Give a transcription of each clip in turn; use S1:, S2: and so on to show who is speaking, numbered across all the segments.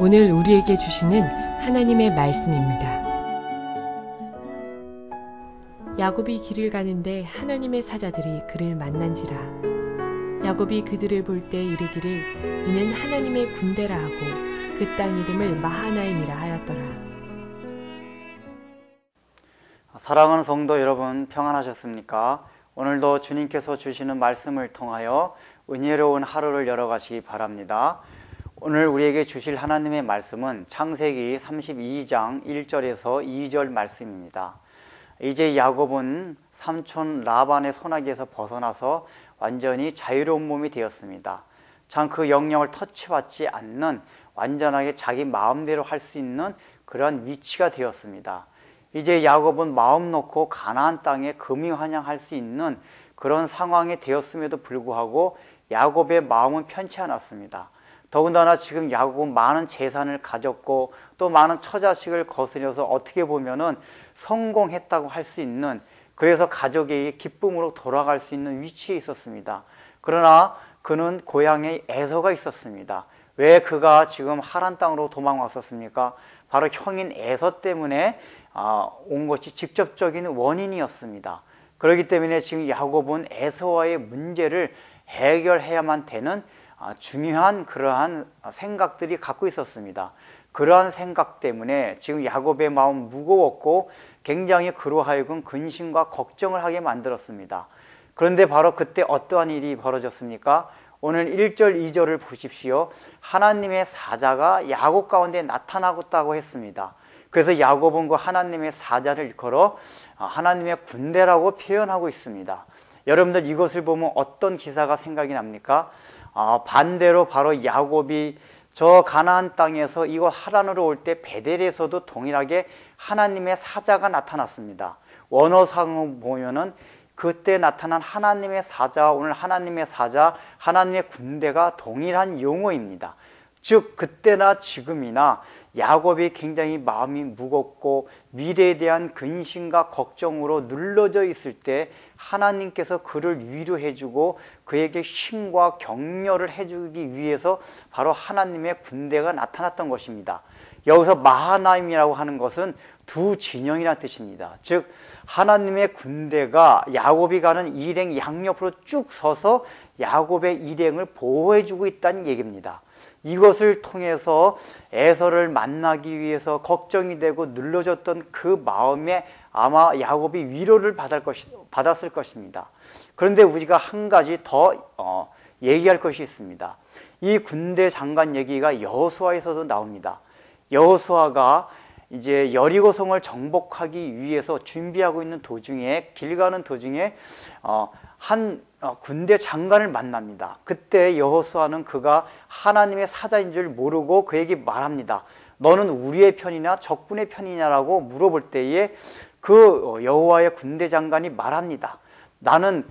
S1: 오늘 우리에게 주시는 하나님의 말씀입니다. 야곱이 길을 가는데 하나님의 사자들이 그를 만난지라. 야곱이 그들을 볼 때 이르기를 이는 하나님의 군대라 하고 그 땅 이름을 마하나임이라 하였더라.
S2: 사랑하는 성도 여러분, 평안하셨습니까? 오늘도 주님께서 주시는 말씀을 통하여 은혜로운 하루를 열어가시기 바랍니다. 오늘 우리에게 주실 하나님의 말씀은 창세기 32장 1절에서 2절 말씀입니다. 이제 야곱은 삼촌 라반의 손아귀에서 벗어나서 완전히 자유로운 몸이 되었습니다. 참 그 영역을 터치받지 않는 완전하게 자기 마음대로 할 수 있는 그러한 위치가 되었습니다. 이제 야곱은 마음 놓고 가나안 땅에 금이환영할 수 있는 그런 상황이 되었음에도 불구하고 야곱의 마음은 편치 않았습니다. 더군다나 지금 야곱은 많은 재산을 가졌고 또 많은 처자식을 거스려서 어떻게 보면은 성공했다고 할 수 있는, 그래서 가족에게 기쁨으로 돌아갈 수 있는 위치에 있었습니다. 그러나 그는 고향에 에서가 있었습니다. 왜 그가 지금 하란 땅으로 도망왔었습니까? 바로 형인 에서 때문에 온 것이 직접적인 원인이었습니다. 그렇기 때문에 지금 야곱은 에서와의 문제를 해결해야만 되는 중요한 그러한 생각들이 갖고 있었습니다. 그러한 생각 때문에 지금 야곱의 마음 무거웠고 굉장히 그로 하여금 근심과 걱정을 하게 만들었습니다. 그런데 바로 그때 어떠한 일이 벌어졌습니까? 오늘 1절 2절을 보십시오. 하나님의 사자가 야곱 가운데 나타나고 했습니다. 그래서 야곱은 그 하나님의 사자를 일컬어 하나님의 군대라고 표현하고 있습니다. 여러분들 이것을 보면 어떤 기사가 생각이 납니까? 반대로 바로 야곱이 저 가나안 땅에서 이곳 하란으로 올 때 베델에서도 동일하게 하나님의 사자가 나타났습니다. 원어상을 보면은 그때 나타난 하나님의 사자와 오늘 하나님의 사자, 하나님의 군대가 동일한 용어입니다. 즉 그때나 지금이나 야곱이 굉장히 마음이 무겁고 미래에 대한 근심과 걱정으로 눌러져 있을 때 하나님께서 그를 위로해주고 그에게 힘과 격려를 해주기 위해서 바로 하나님의 군대가 나타났던 것입니다. 여기서 마하나임이라고 하는 것은 두 진영이라는 뜻입니다. 즉 하나님의 군대가 야곱이 가는 일행 양옆으로 쭉 서서 야곱의 일행을 보호해주고 있다는 얘기입니다. 이것을 통해서 에서를 만나기 위해서 걱정이 되고 눌러졌던 그 마음에 아마 야곱이 위로를 받았을 것입니다. 그런데 우리가 한 가지 더 얘기할 것이 있습니다. 이 군대 장관 얘기가 여호수아에서도 나옵니다. 여호수아가 이제 여리고성을 정복하기 위해서 준비하고 있는 도중에, 길 가는 도중에 한 군대 장관을 만납니다. 그때 여호수아는 그가 하나님의 사자인 줄 모르고 그에게 말합니다. 너는 우리의 편이냐 적군의 편이냐라고 물어볼 때에 그 여호와의 군대 장관이 말합니다. 나는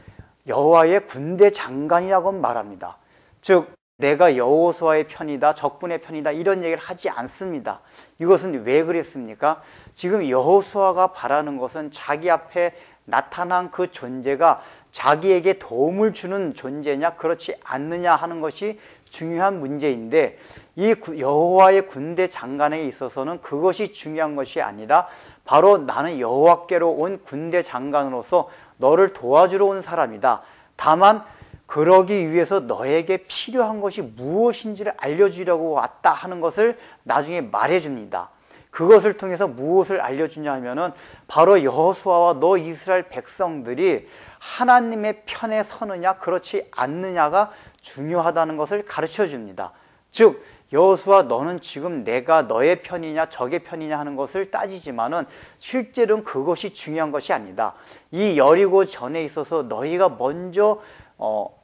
S2: 여호와의 군대 장관이라고 말합니다. 즉 내가 여호수아의 편이다, 적군의 편이다 이런 얘기를 하지 않습니다. 이것은 왜 그랬습니까? 지금 여호수아가 바라는 것은 자기 앞에 나타난 그 존재가 자기에게 도움을 주는 존재냐 그렇지 않느냐 하는 것이 중요한 문제인데, 이 여호와의 군대 장관에 있어서는 그것이 중요한 것이 아니라 바로 나는 여호와께로 온 군대 장관으로서 너를 도와주러 온 사람이다. 다만 그러기 위해서 너에게 필요한 것이 무엇인지를 알려주려고 왔다 하는 것을 나중에 말해줍니다. 그것을 통해서 무엇을 알려주냐 하면은 바로 여호수아와 너 이스라엘 백성들이 하나님의 편에 서느냐 그렇지 않느냐가 중요하다는 것을 가르쳐 줍니다. 즉 여호수아 너는 지금 내가 너의 편이냐 적의 편이냐 하는 것을 따지지만은 실제로는 그것이 중요한 것이 아니다. 이 여리고 전에 있어서 너희가 먼저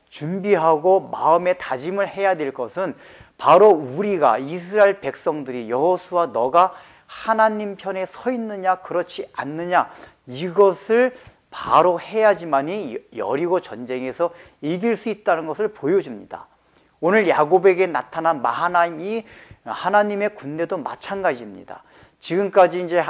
S2: 준비하고 마음의 다짐을 해야 될 것은 바로 우리가 이스라엘 백성들이 여호수아 너가 하나님 편에 서 있느냐 그렇지 않느냐 이것을 바로 해야지만이 여리고 전쟁에서 이길 수 있다는 것을 보여줍니다. 오늘 야곱에게 나타난 마하나임 이 하나님의 군대도 마찬가지입니다. 지금까지 이제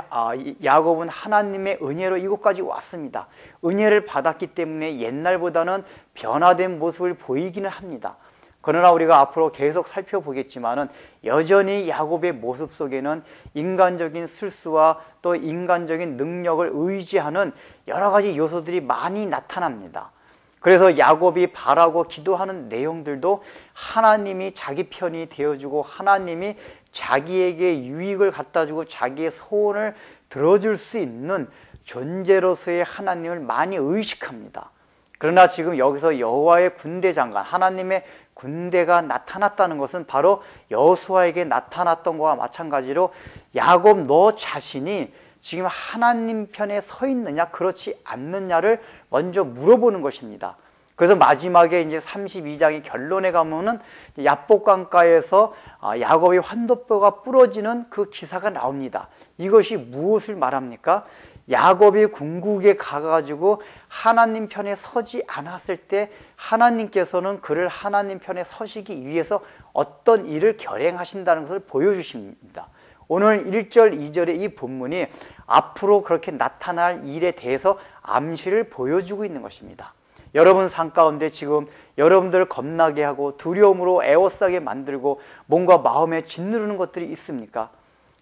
S2: 야곱은 하나님의 은혜로 이곳까지 왔습니다. 은혜를 받았기 때문에 옛날보다는 변화된 모습을 보이기는 합니다. 그러나 우리가 앞으로 계속 살펴보겠지만은 여전히 야곱의 모습 속에는 인간적인 실수와 또 인간적인 능력을 의지하는 여러 가지 요소들이 많이 나타납니다. 그래서 야곱이 바라고 기도하는 내용들도 하나님이 자기 편이 되어주고 하나님이 자기에게 유익을 갖다주고 자기의 소원을 들어줄 수 있는 존재로서의 하나님을 많이 의식합니다. 그러나 지금 여기서 여호와의 군대 장관, 하나님의 군대가 나타났다는 것은 바로 여호수아에게 나타났던 것과 마찬가지로 야곱 너 자신이 지금 하나님 편에 서 있느냐 그렇지 않느냐를 먼저 물어보는 것입니다. 그래서 마지막에 이제 32장의 결론에 가면은 야복강가에서 야곱의 환도뼈가 부러지는 그 기사가 나옵니다. 이것이 무엇을 말합니까? 야곱이 궁극에 가가지고 하나님 편에 서지 않았을 때 하나님께서는 그를 하나님 편에 서시기 위해서 어떤 일을 결행하신다는 것을 보여주십니다. 오늘 1절, 2절의 이 본문이 앞으로 그렇게 나타날 일에 대해서 암시를 보여주고 있는 것입니다. 여러분 삶 가운데 지금 여러분들 겁나게 하고 두려움으로 에워싸게 만들고 뭔가 마음에 짓누르는 것들이 있습니까?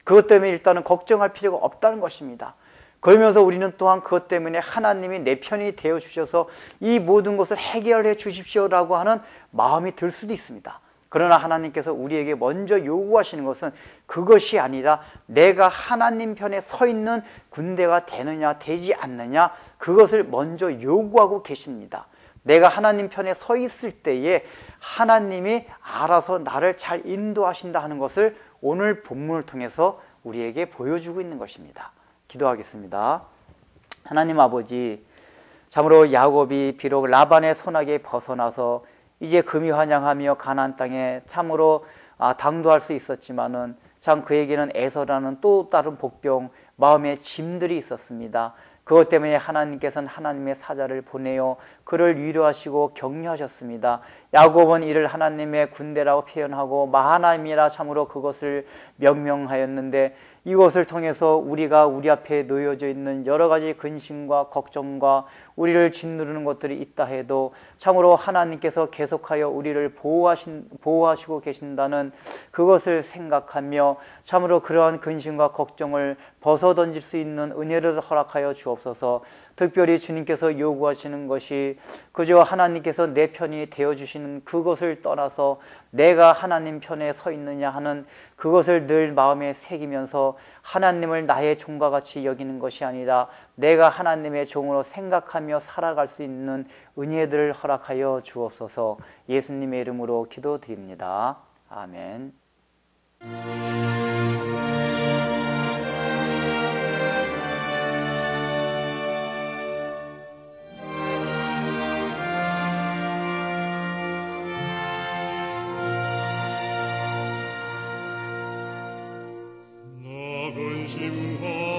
S2: 그것 때문에 일단은 걱정할 필요가 없다는 것입니다. 그러면서 우리는 또한 그것 때문에 하나님이 내 편이 되어 주셔서 이 모든 것을 해결해 주십시오라고 하는 마음이 들 수도 있습니다. 그러나 하나님께서 우리에게 먼저 요구하시는 것은 그것이 아니라 내가 하나님 편에 서 있는 군대가 되느냐 되지 않느냐 그것을 먼저 요구하고 계십니다. 내가 하나님 편에 서 있을 때에 하나님이 알아서 나를 잘 인도하신다 하는 것을 오늘 본문을 통해서 우리에게 보여주고 있는 것입니다. 기도하겠습니다. 하나님 아버지, 참으로 야곱이 비록 라반의 손아귀에 벗어나서 이제 금이 환영하며 가나안 땅에 참으로 당도할 수 있었지만은 참 그에게는 에서라는 또 다른 복병, 마음의 짐들이 있었습니다. 그것 때문에 하나님께서는 하나님의 사자를 보내어 그를 위로하시고 격려하셨습니다. 야곱은 이를 하나님의 군대라고 표현하고 마하나임이라 참으로 그것을 명명하였는데 이것을 통해서 우리가 우리 앞에 놓여져 있는 여러 가지 근심과 걱정과 우리를 짓누르는 것들이 있다 해도 참으로 하나님께서 계속하여 우리를 보호하시고 계신다는 그것을 생각하며 참으로 그러한 근심과 걱정을 벗어던질 수 있는 은혜를 허락하여 주옵소서. 특별히 주님께서 요구하시는 것이 그저 하나님께서 내 편이 되어주시는 그것을 떠나서 내가 하나님 편에 서 있느냐 하는 그것을 늘 마음에 새기면서 하나님을 나의 종과 같이 여기는 것이 아니라 내가 하나님의 종으로 생각하며 살아갈 수 있는 은혜들을 허락하여 주옵소서. 예수님의 이름으로 기도드립니다. 아멘.
S3: 근심과